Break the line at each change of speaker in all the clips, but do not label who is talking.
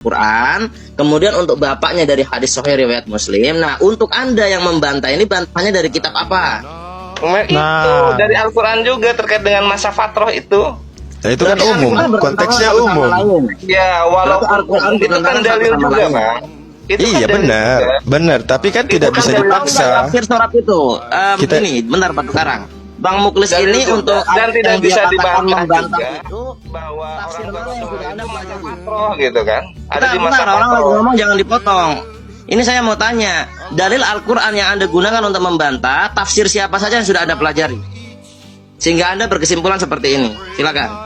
Al-Quran, kemudian untuk bapaknya dari hadis Sahih riwayat Muslim. Nah, untuk Anda yang membantah ini bantahnya dari kitab apa?
Itu dari Al-Quran juga terkait dengan masa fatroh itu.
Nah, itu kan umum, konteksnya umum.
Ya, walaupun itu kan dalil juga, Bang.
Iya benar. Tapi kan tidak bisa dipaksa.
Tafsir surat itu. Begini, benar Pak Tukarang. Bang Muklis ini untuk
dan tidak bisa dibantah
juga
itu bahwa orang tua yang sudah ada masa fatroh gitu kan. Ada di masa
orang lagi
fatroh.
ngomong jangan dipotong. Ini saya mau tanya, dalil Al-Quran yang Anda gunakan untuk membantah, tafsir siapa saja yang sudah Anda pelajari? Sehingga Anda berkesimpulan seperti ini. Silakan.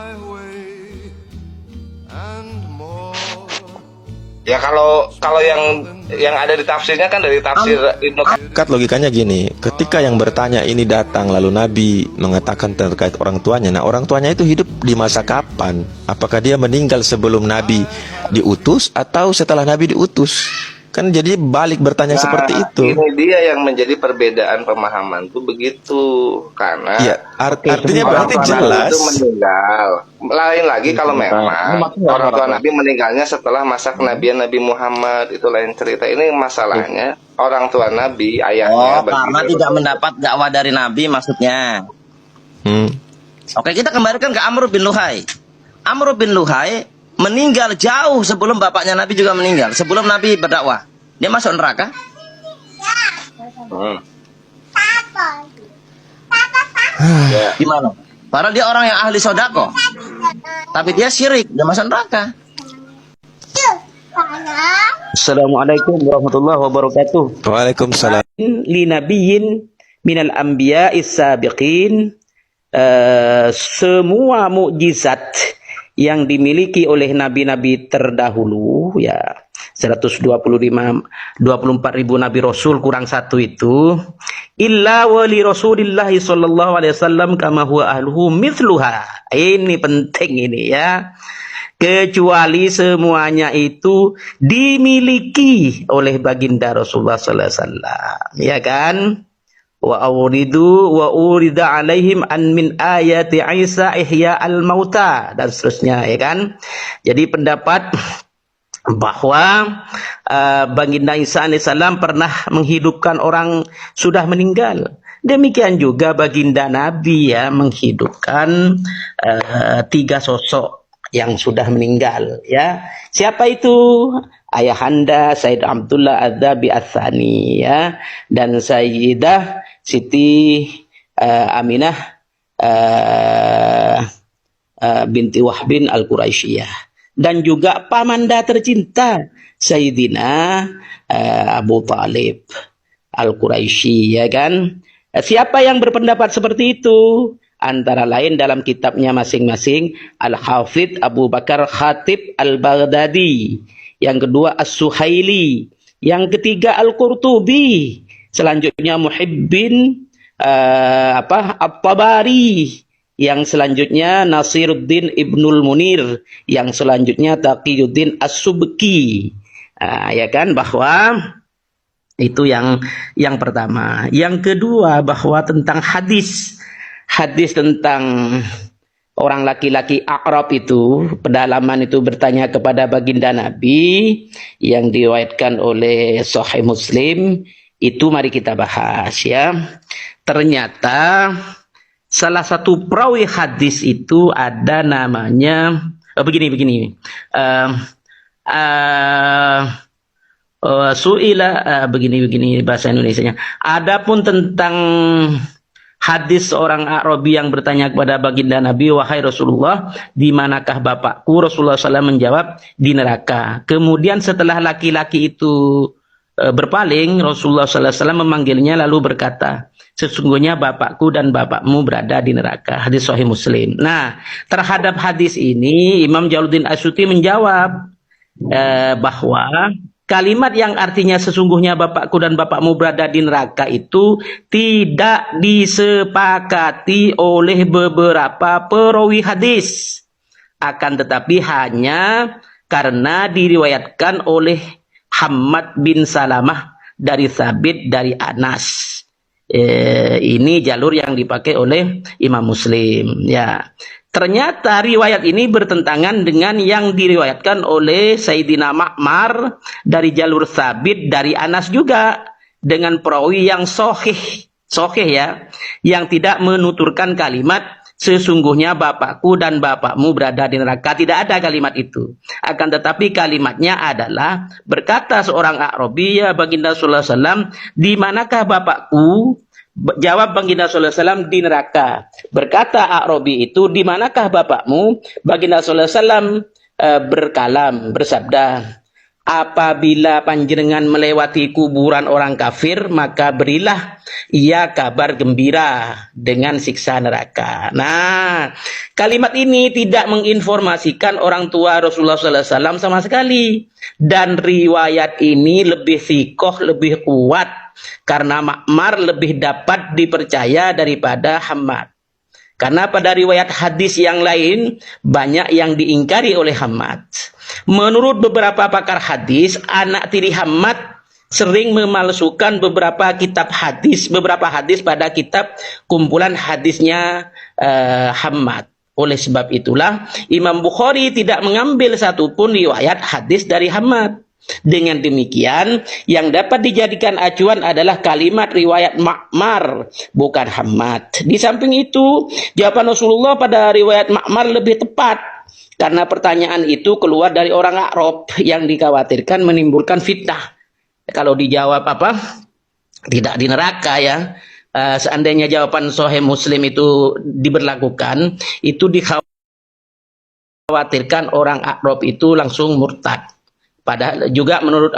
Ya kalau yang ada di tafsirnya kan dari tafsir Ibnu
Kat logikanya gini, ketika yang bertanya ini datang lalu Nabi mengatakan terkait orang tuanya. Nah, orang tuanya itu hidup di masa kapan? Apakah dia meninggal sebelum Nabi diutus atau setelah Nabi diutus? Kan jadi balik bertanya seperti itu.
Ini dia yang menjadi perbedaan pemahaman tuh begitu, karena
ya, artinya berarti jelas
itu meninggal. Lain lagi kalau memang orang tua Nabi meninggalnya setelah masa kenabian Nabi Muhammad, itu lain cerita. Ini masalahnya orang tua Nabi, ayahnya.
Karena tidak mendapat dakwah dari Nabi maksudnya. Oke, kita kembalikan ke Amr bin Luhai. Amr bin Luhai meninggal jauh sebelum bapaknya Nabi juga meninggal. Sebelum Nabi berdakwah, dia masuk neraka. Gimana? Padahal dia orang yang ahli sodako, tapi dia syirik, dia masuk neraka.
Assalamualaikum warahmatullahi wabarakatuh.
Waalaikumsalam.
Li nabiyyin minal anbiya'is sabiqin, semua mukjizat yang dimiliki oleh nabi-nabi terdahulu, ya 24.000 nabi rasul kurang satu itu, illa wali rasulillahi sallallahu alaihi wasallam kama huwa ahluhu mithluha. Ini penting ini ya. Kecuali semuanya itu dimiliki oleh baginda Rasulullah sallallahu alaihi wasallam, ya kan? Wa awridu wa urida alaihim an min ayati Isa ihya al mauta, dan seterusnya, ya kan. Jadi pendapat bahwa baginda Isa alaihissalam pernah menghidupkan orang sudah meninggal. Demikian juga baginda Nabi ya menghidupkan 3 sosok yang sudah meninggal, ya. Siapa itu? Ayahanda Sayyid Abdullah Adzabi Ats-Tsani, ya, dan Sayyidah Siti Aminah binti Wahbin Al-Quraisyiyah, dan juga pamanda tercinta Sayyidina Abu Talib Al-Quraisy, ya kan. Siapa yang berpendapat seperti itu? Antara lain dalam kitabnya masing-masing Al-Hafidh Abu Bakar Khatib Al-Baghdadi, yang kedua As-Suhaili, yang ketiga Al-Qurtubi, selanjutnya Muhibbin At-Tabari, yang selanjutnya Nasiruddin Ibnul Munir, yang selanjutnya Taqiyuddin As-Subki. Ya kan, bahwa itu yang pertama. Yang kedua, bahwa tentang hadis tentang orang laki-laki A'rab itu, pedalaman itu bertanya kepada baginda Nabi yang diriwayatkan oleh Sahih Muslim, itu mari kita bahas ya. Ternyata salah satu perawi hadis itu ada namanya begini. Begini bahasa Indonesianya. Adapun tentang hadis seorang Arabi yang bertanya kepada baginda Nabi, wahai Rasulullah, di manakah bapakku? Rasulullah SAW menjawab, di neraka. Kemudian setelah laki-laki itu berpaling, Rasulullah SAW memanggilnya lalu berkata, sesungguhnya bapakku dan bapakmu berada di neraka. Hadis Sahih Muslim. Nah, terhadap hadis ini Imam Jalaluddin Asyuti menjawab bahwa kalimat yang artinya sesungguhnya bapakku dan bapakmu berada di neraka itu tidak disepakati oleh beberapa perawi hadis. Akan tetapi hanya karena diriwayatkan oleh Hammad bin Salamah dari Thabit dari Anas. Ini jalur yang dipakai oleh Imam Muslim. Ya, ternyata riwayat ini bertentangan dengan yang diriwayatkan oleh Sayyidina Ma'mar dari jalur Sabit dari Anas juga dengan perawi yang sahih ya, yang tidak menuturkan kalimat sesungguhnya bapakku dan bapakmu berada di neraka. Tidak ada kalimat itu. Akan tetapi kalimatnya adalah berkata seorang A'rabi, ya baginda sallallahu alaihi wasallam, di manakah bapakku? Jawab baginda sallallahu alaihi wasallam, di neraka. Berkata A'rabi itu, di manakah bapakmu? Baginda sallallahu alaihi wasallam bersabda, apabila panjenengan melewati kuburan orang kafir, maka berilah ia kabar gembira dengan siksa neraka. Nah, kalimat ini tidak menginformasikan orang tua Rasulullah SAW sama sekali. Dan riwayat ini lebih sikoh, lebih kuat. Karena Ma'mar lebih dapat dipercaya daripada Hammad. Karena pada riwayat hadis yang lain, banyak yang diingkari oleh Hammad. Menurut beberapa pakar hadis, anak tiri Hammad sering memalsukan beberapa hadis pada kitab kumpulan hadisnya Hammad. Oleh sebab itulah, Imam Bukhari tidak mengambil satupun riwayat hadis dari Hammad. Dengan demikian, yang dapat dijadikan acuan adalah kalimat riwayat Ma'mar, bukan Hammad. Di samping itu, jawaban Rasulullah pada riwayat Ma'mar lebih tepat. Karena pertanyaan itu keluar dari orang Arab yang dikhawatirkan menimbulkan fitnah. Kalau dijawab tidak di neraka ya. Seandainya jawaban Sahih Muslim itu diberlakukan, itu dikhawatirkan orang Arab itu langsung murtad. Padahal juga menurut